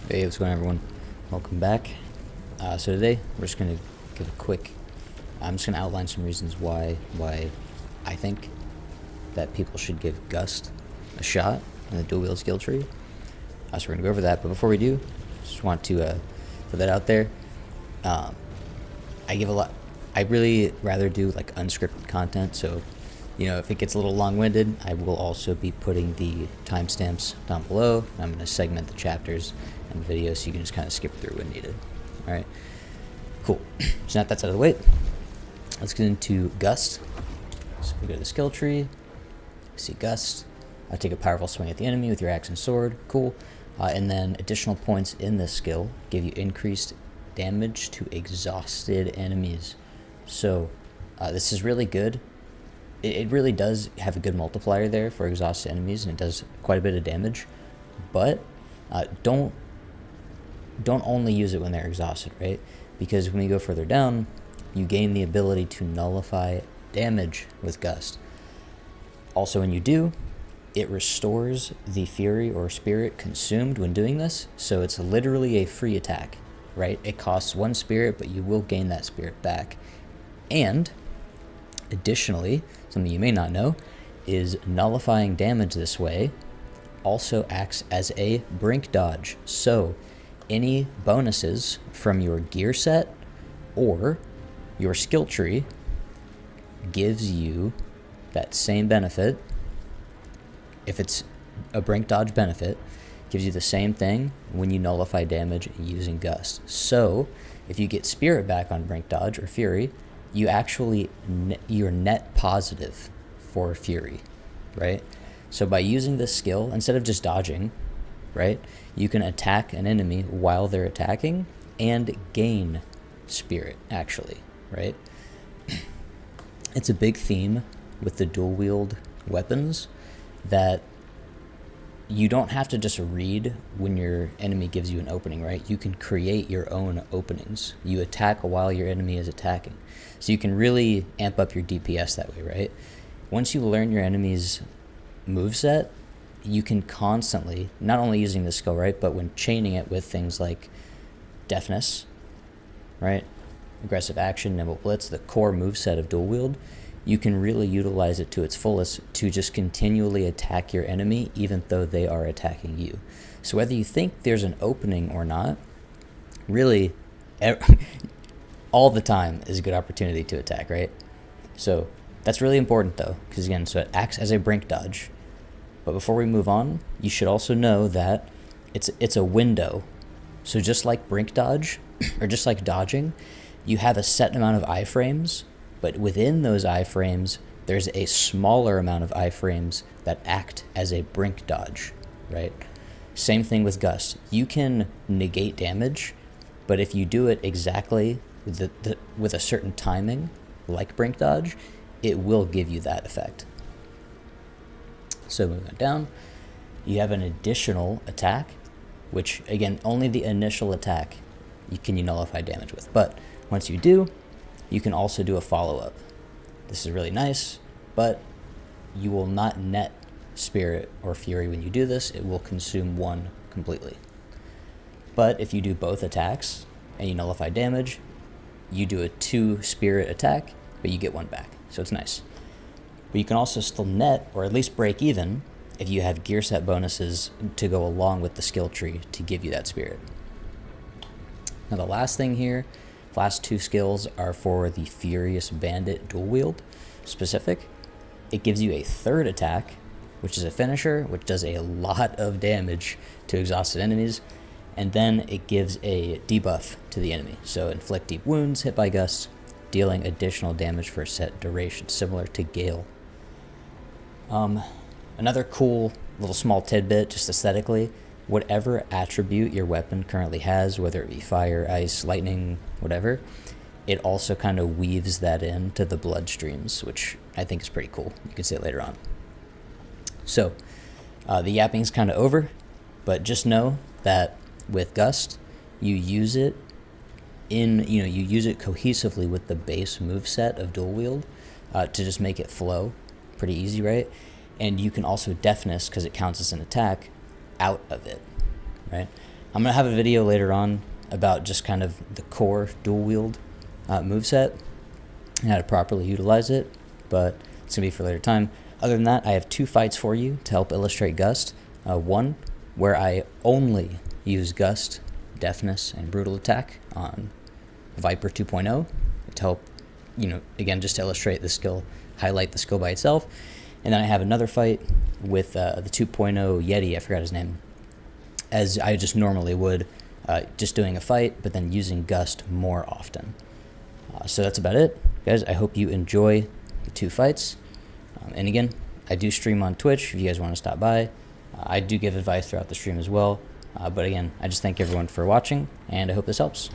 Hey, what's going on, everyone? Welcome back. So today we're just going to give a quick. I'm just going to outline some reasons why I think that people should give Gust a shot in the dual wield skill tree. So we're going to go over that, but before we do, just want to put that out there. I really rather do like unscripted content, so if it gets a little long-winded, I will also be putting the timestamps down below. I'm going to segment the chapters and the videos so you can just kind of skip through when needed. All right, cool. So now that's out of the way, let's get into Gust. So we go to the skill tree, see Gust. Take a powerful swing at the enemy with your axe and sword. Cool. And then additional points in this skill give you increased damage to exhausted enemies. So this is really good. It really does have a good multiplier there for exhausted enemies, and it does quite a bit of damage. But don't only use it when they're exhausted, right? Because when you go further down, you gain the ability to nullify damage with Gust. Also, when you do, it restores the fury or spirit consumed when doing this, so it's literally a free attack, right? It costs 1 spirit, but you will gain that spirit back. And additionally, something you may not know is nullifying damage this way also acts as a brink dodge. So any bonuses from your gear set or your skill tree gives you that same benefit. If it's a brink dodge benefit, gives you the same thing when you nullify damage using Gust. So if you get spirit back on brink dodge or fury, you actually you're net positive for fury, right? So by using this skill, instead of just dodging, right, you can attack an enemy while they're attacking and gain spirit, actually, right? It's a big theme with the dual wield weapons that you don't have to just read when your enemy gives you an opening, right? You can create your own openings. You attack while your enemy is attacking. So you can really amp up your DPS that way, right? Once you learn your enemy's moveset, you can constantly, not only using this skill, right, but when chaining it with things like Deftness, right, aggressive action, nimble blitz, the core moveset of dual wield, you can really utilize it to its fullest to just continually attack your enemy even though they are attacking you. So whether you think there's an opening or not, really all the time is a good opportunity to attack, right? So that's really important though, because again, so it acts as a brink dodge. But before we move on, you should also know that it's a window. So just like brink dodge, or just like dodging, you have a set amount of iframes, but within those iframes, there's a smaller amount of iframes that act as a brink dodge, right? Same thing with Gust. You can negate damage, but if you do it exactly with a certain timing, like brink dodge, it will give you that effect. So moving on down, you have an additional attack, which again, only the initial attack can you nullify damage with. But once you do, you can also do a follow-up. This is really nice, but you will not net spirit or fury when you do this. It will consume 1 completely. But if you do both attacks and you nullify damage, you do a 2 spirit attack, but you get 1 back. So it's nice. But you can also still net, or at least break even, if you have gear set bonuses to go along with the skill tree to give you that spirit. Now the last thing here, last 2 skills are for the Furious Bandit dual wield specific. It gives you a 3rd attack, which is a finisher, which does a lot of damage to exhausted enemies. And then it gives a debuff to the enemy. So inflict deep wounds, hit by Gust, dealing additional damage for a set duration, similar to Gale. Another cool little small tidbit, just aesthetically, whatever attribute your weapon currently has, whether it be fire, ice, lightning, whatever, it also kind of weaves that into the bloodstreams, which I think is pretty cool. You can see it later on. So the yapping's kind of over, but just know that with Gust, you use it cohesively with the base moveset of dual wield to just make it flow pretty easy, right? And you can also Deftness, because it counts as an attack, out of it, right? I'm going to have a video later on about just kind of the core dual wield moveset and how to properly utilize it, but it's going to be for later time. Other than that, I have 2 fights for you to help illustrate Gust. One where I only use Gust, Deftness, and Brutal Attack on Viper 2.0 to help, again, just to illustrate the skill, highlight the skill by itself. And then I have another fight with the 2.0 Yeti, I forgot his name, as I just normally would, just doing a fight, but then using Gust more often. So that's about it. Guys, I hope you enjoy the 2 fights. And again, I do stream on Twitch if you guys want to stop by. I do give advice throughout the stream as well. But again, I just thank everyone for watching, and I hope this helps.